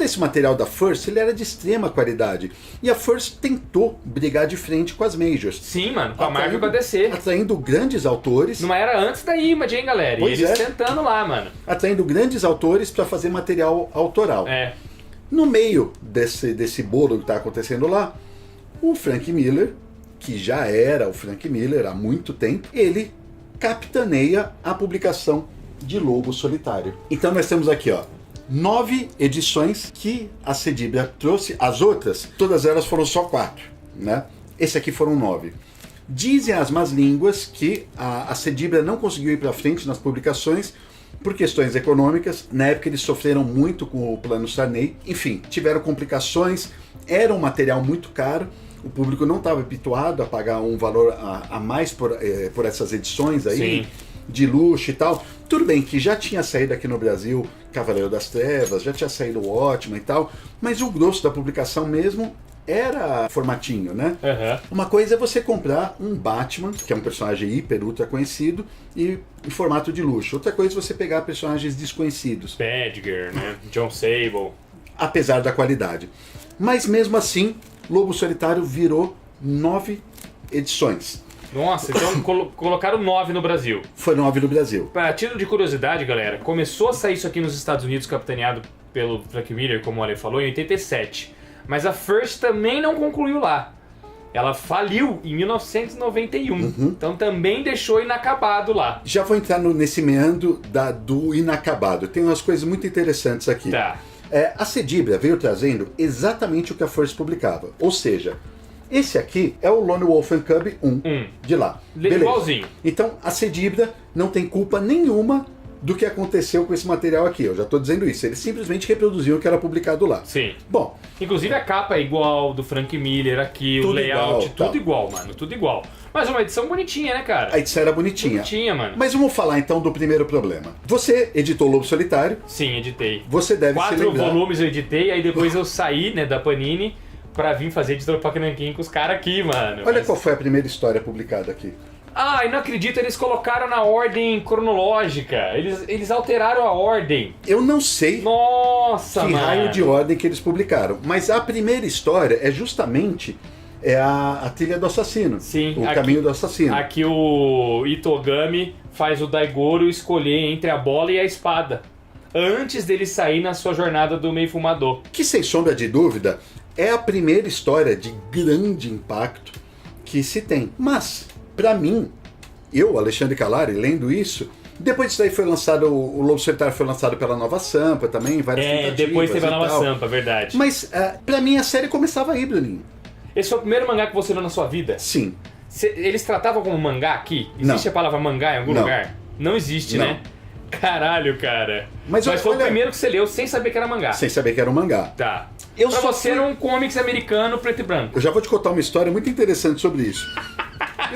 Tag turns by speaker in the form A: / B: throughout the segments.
A: todo esse material da First, ele era de extrema qualidade. E a First tentou brigar de frente com as Majors.
B: Sim, mano, com a Marvel e com a DC.
A: Atraindo grandes autores.
B: Não era antes da Image, hein, galera?
A: Pois
B: e eles tentando lá, mano.
A: Atraindo grandes autores para fazer material autoral. No meio desse bolo que está acontecendo lá, o Frank Miller, que já era o Frank Miller há muito tempo, ele capitaneia a publicação de Lobo Solitário. Então nós temos aqui, ó, 9 edições que a Cedibra trouxe. As outras, todas elas foram só 4, né? Esse aqui foram 9. Dizem as más línguas que a Cedibra não conseguiu ir para frente nas publicações por questões econômicas. Na época eles sofreram muito com o Plano Sarney. Enfim, tiveram complicações, era um material muito caro. O público não estava habituado a pagar um valor a mais por essas edições aí, de luxo e tal. Tudo bem que já tinha saído aqui no Brasil Cavaleiro das Trevas, já tinha saído o Watchmen e tal, mas o grosso da publicação mesmo era formatinho, né? Uma coisa é você comprar um Batman, que é um personagem hiper, ultra conhecido, e em formato de luxo. Outra coisa é você pegar personagens desconhecidos.
B: Badger, né? John Sable.
A: Apesar da qualidade. Mas mesmo assim, Lobo Solitário virou 9 edições.
B: Nossa, então colocaram 9 no Brasil.
A: Foi 9 no Brasil.
B: A título de curiosidade, galera, começou a sair isso aqui nos Estados Unidos, capitaneado pelo Frank Miller, como o Ale falou, em 87. Mas a First também não concluiu lá. Ela faliu em 1991. Então também deixou inacabado lá.
A: Já vou entrar nesse meandro do inacabado. Tem umas coisas muito interessantes aqui. A Cedibra veio trazendo exatamente o que a First publicava. Ou seja, esse aqui é o Lone Wolf and Cub 1 de lá.
B: Igualzinho.
A: Então a Cedibra não tem culpa nenhuma do que aconteceu com esse material aqui. Eu já estou dizendo isso. Eles simplesmente reproduziam o que era publicado lá.
B: Sim.
A: Bom.
B: Inclusive a capa é igual, do Frank Miller aqui, o layout, tudo igual, mano. Tudo igual. Mas uma edição bonitinha, né, cara?
A: A edição era bonitinha.
B: Bonitinha, mano.
A: Mas vamos falar então do primeiro problema. Você editou Lobo Solitário.
B: Sim, editei.
A: Você deve se lembrar.
B: 4 volumes eu editei, aí depois eu saí, né, da Panini pra vir fazer editora pra Nanquim com os caras aqui, mano.
A: Olha qual foi a primeira história publicada aqui.
B: Ah, e não acredito, eles colocaram na ordem cronológica. Eles alteraram a ordem.
A: Eu não sei
B: Nossa,
A: que
B: mano.
A: raio de ordem que eles publicaram. Mas a primeira história é justamente a Trilha do Assassino.
B: Sim.
A: O Caminho do Assassino.
B: Aqui o Itogami faz o Daigoro escolher entre a bola e a espada. Antes dele sair na sua jornada do meio fumador.
A: Que, sem sombra de dúvida, é a primeira história de grande impacto que se tem. Mas, pra mim, eu, Alexandre Calari, lendo isso, depois disso daí foi lançado, o Lobo Solitário foi lançado pela Nova Sampa também, várias tentativas.
B: Depois teve a Nova
A: tal.
B: Sampa, verdade.
A: Mas, pra mim, a série começava aí, Bruninho.
B: Esse foi o primeiro mangá que você leu na sua vida?
A: Sim.
B: Eles tratavam como mangá aqui? Existe a palavra mangá em algum lugar? Não existe, né? Caralho, cara. Mas foi o primeiro que você leu sem saber que era mangá.
A: Sem saber que era um mangá.
B: Tá. Pra você era um comics americano preto e branco.
A: Eu já vou te contar uma história muito interessante sobre isso.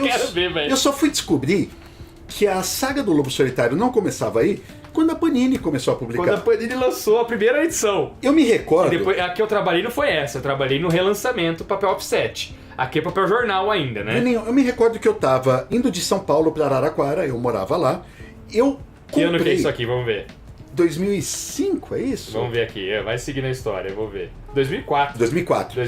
B: Quero ver, velho.
A: Eu só fui descobrir que a saga do Lobo Solitário não começava aí quando a Panini começou a publicar.
B: Quando a Panini lançou a primeira edição.
A: Eu me recordo...
B: E depois, a que eu trabalhei não foi essa, eu trabalhei no relançamento, papel offset. Aqui é papel jornal ainda, né?
A: Eu me recordo que eu tava indo de São Paulo para Araraquara, eu morava lá. Eu
B: que ano que é isso aqui? Vamos ver.
A: 2005, é isso?
B: Vamos ver aqui, vai seguir na história, eu vou ver. 2004.
A: 2004.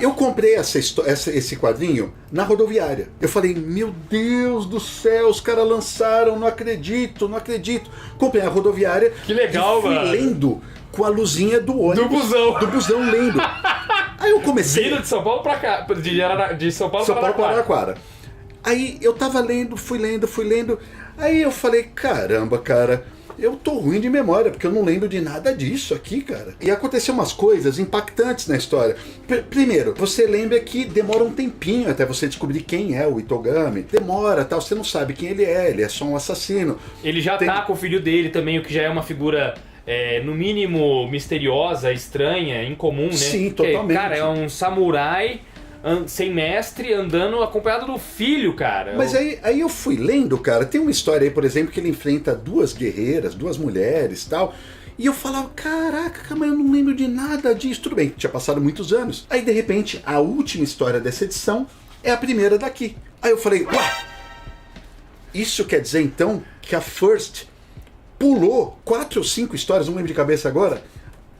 A: Eu comprei esse quadrinho na rodoviária. Eu falei, meu Deus do céu, os caras lançaram, não acredito. Comprei na rodoviária.
B: Que legal,
A: e fui
B: mano.
A: lendo com a luzinha do ônibus.
B: Do busão
A: lendo. Aí eu comecei...
B: Vindo de São Paulo pra cá, de São Paulo
A: pra Araraquara. Aí eu tava lendo, fui lendo. Aí eu falei, caramba, cara... Eu tô ruim de memória, porque eu não lembro de nada disso aqui, cara. E aconteceu umas coisas impactantes na história. Primeiro, você lembra que demora um tempinho até você descobrir quem é o Itogami. Demora, tal, você não sabe quem ele é só um assassino.
B: Ele já tá com o filho dele também, o que já é uma figura, no mínimo, misteriosa, estranha, incomum, né?
A: Sim, totalmente.
B: Porque, cara, é um samurai... sem mestre, andando acompanhado do filho, cara.
A: Mas aí eu fui lendo, cara, tem uma história aí, por exemplo, que ele enfrenta 2 guerreiras, 2 mulheres e tal, e eu falava, caraca, mas eu não lembro de nada disso. Tudo bem, tinha passado muitos anos. Aí, de repente, a última história dessa edição é a primeira daqui. Aí eu falei, ué, isso quer dizer, então, que a First pulou 4 ou 5 histórias, não lembro de cabeça agora,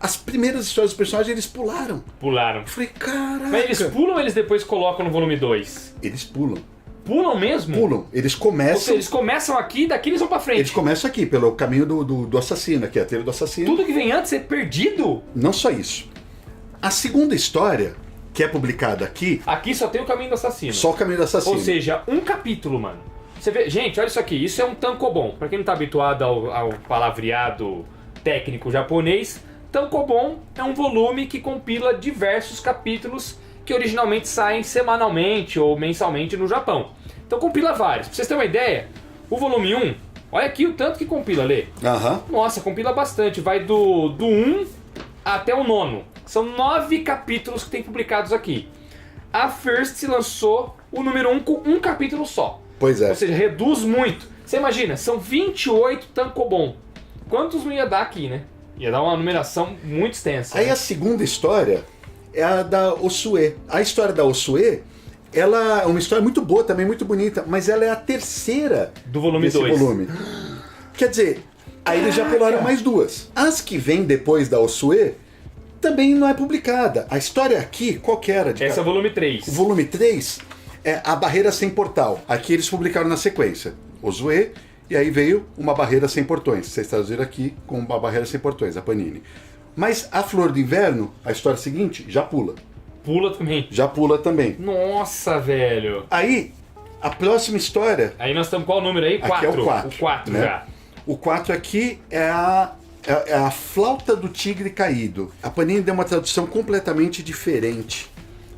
A: As primeiras histórias dos personagens eles pularam.
B: Pularam.
A: Eu falei, caraca.
B: Mas eles pulam ou eles depois colocam no volume 2?
A: Eles pulam.
B: Pulam mesmo?
A: Pulam. Eles começam...
B: Ou seja, eles começam aqui e daqui eles vão pra frente.
A: Eles começam aqui, pelo caminho do assassino, aqui, a trilha do assassino.
B: Tudo que vem antes é perdido?
A: Não só isso. A segunda história, que é publicada aqui...
B: Aqui só tem o caminho do assassino.
A: Só o caminho do assassino.
B: Ou seja, um capítulo, mano. Você vê, gente, olha isso aqui. Isso é um tankobon. Pra quem não tá habituado ao palavreado técnico japonês, tankobon é um volume que compila diversos capítulos que originalmente saem semanalmente ou mensalmente no Japão. Então compila vários. Pra vocês terem uma ideia, o volume 1, olha aqui o tanto que compila, Lê. Nossa, compila bastante. Vai do 1 até o 9. São 9 capítulos que tem publicados aqui. A First lançou o número 1 com um capítulo só.
A: Pois é.
B: Ou seja, reduz muito. Você imagina, são 28 tankobon. Quantos não ia dar aqui, né? Ia dar uma numeração muito extensa.
A: Aí
B: né?
A: a segunda história é a da Osue. A história da Osue, ela é uma história muito boa, também muito bonita, mas ela é a terceira
B: do volume
A: desse
B: 2.
A: volume. Quer dizer, aí eles já pularam mais duas. As que vêm depois da Osue também não é publicada. A história aqui, qual que era?
B: Essa é o volume 3.
A: O volume 3 é A Barreira Sem Portal. Aqui eles publicaram na sequência. Osue, e aí veio Uma Barreira Sem Portões. Vocês traduziram aqui com Uma Barreira Sem Portões, a Panini. Mas A Flor do Inverno, a história seguinte, já pula.
B: Pula também.
A: Já pula também.
B: Nossa, velho.
A: Aí, a próxima história...
B: Aí nós estamos qual número aí? 4.
A: Aqui é o 4.
B: O 4
A: né?
B: já.
A: O 4 aqui é a Flauta do Tigre Caído. A Panini deu uma tradução completamente diferente.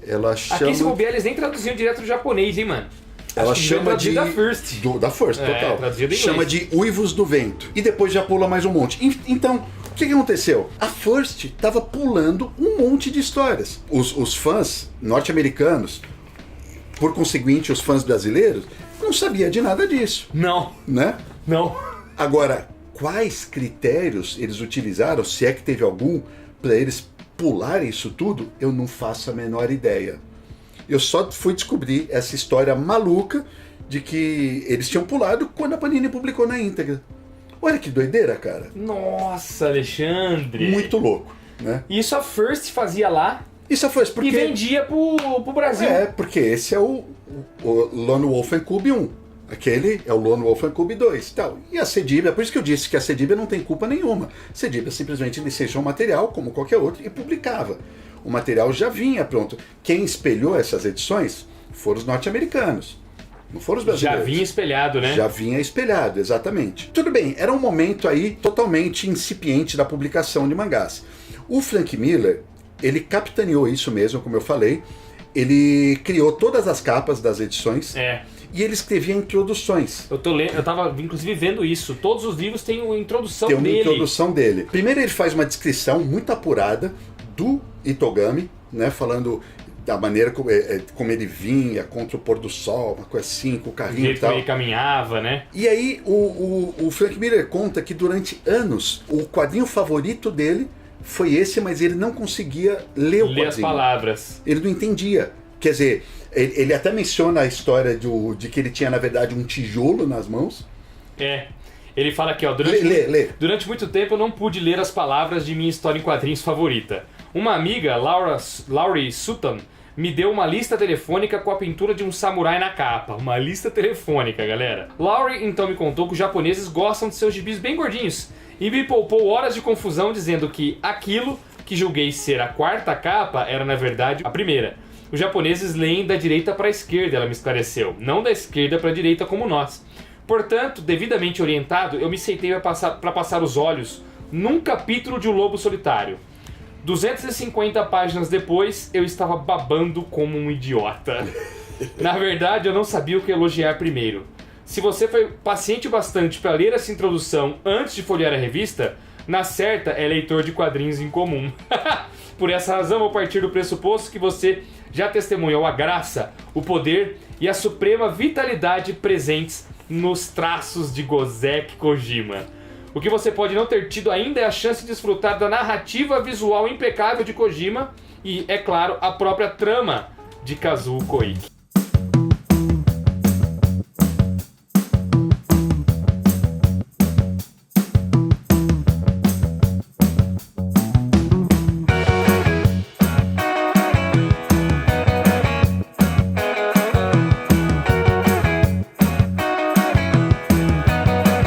A: Ela chama...
B: Aqui, se bobear, eles nem traduziam direto do japonês, hein, mano?
A: Ela chama de...
B: da First.
A: Da First, total. Chama de Uivos do Vento. E depois já pula mais um monte. Então, o que aconteceu? A First estava pulando um monte de histórias. Os fãs norte-americanos, por conseguinte, os fãs brasileiros, não sabiam de nada disso.
B: Não.
A: Né?
B: Não.
A: Agora, quais critérios eles utilizaram, se é que teve algum, para eles pularem isso tudo, eu não faço a menor ideia. Eu só fui descobrir essa história maluca de que eles tinham pulado quando a Panini publicou na íntegra. Olha que doideira, cara.
B: Nossa, Alexandre.
A: Muito louco, né?
B: Isso a First fazia lá.
A: Isso a First, porque...
B: E vendia pro Brasil.
A: É, porque esse é o Lone Wolf and Cub 1. Aquele é o Lone Wolf and Cub 2 e tal. E a Cedibia, por isso que eu disse que a Cedibia não tem culpa nenhuma. A Cedibia simplesmente licenciou o material, como qualquer outro, e publicava. O material já vinha pronto. Quem espelhou essas edições foram os norte-americanos. Não foram os brasileiros.
B: Já vinha espelhado, né?
A: Já vinha espelhado, exatamente. Tudo bem, era um momento aí totalmente incipiente da publicação de mangás. O Frank Miller, ele capitaneou isso mesmo, como eu falei. Ele criou todas as capas das edições. E ele escrevia introduções.
B: Eu tava inclusive vendo isso. Todos os livros têm uma introdução
A: dele.
B: Tem uma
A: introdução dele. Primeiro ele faz uma descrição muito apurada do Itogami, né, falando da maneira como ele vinha contra o pôr do sol, uma coisa assim, com o carrinho e tal.
B: Como ele caminhava, né?
A: E aí o Frank Miller conta que durante anos o quadrinho favorito dele foi esse, mas ele não conseguia ler o quadrinho.
B: As palavras.
A: Ele não entendia. Quer dizer, ele até menciona a história de que ele tinha, na verdade, um tijolo nas mãos.
B: Ele fala aqui, ó, durante muito tempo eu não pude ler as palavras de minha história em quadrinhos favorita. Uma amiga, Laurie Sutton, me deu uma lista telefônica com a pintura de um samurai na capa. Uma lista telefônica, galera. Laurie então me contou que os japoneses gostam de seus gibis bem gordinhos e me poupou horas de confusão dizendo que aquilo que julguei ser a quarta capa era, na verdade, a primeira. Os japoneses leem da direita para a esquerda, ela me esclareceu, não da esquerda para a direita como nós. Portanto, devidamente orientado, eu me sentei para passar os olhos num capítulo de O Lobo Solitário. 250 páginas depois, eu estava babando como um idiota. Na verdade, eu não sabia o que elogiar primeiro. Se você foi paciente bastante para ler essa introdução antes de folhear a revista, na certa é leitor de quadrinhos em comum. Por essa razão, vou partir do pressuposto que você já testemunhou a graça, o poder e a suprema vitalidade presentes nos traços de Gozeki Kojima. O que você pode não ter tido ainda é a chance de desfrutar da narrativa visual impecável de Kojima e, é claro, a própria trama de Kazuo Koike.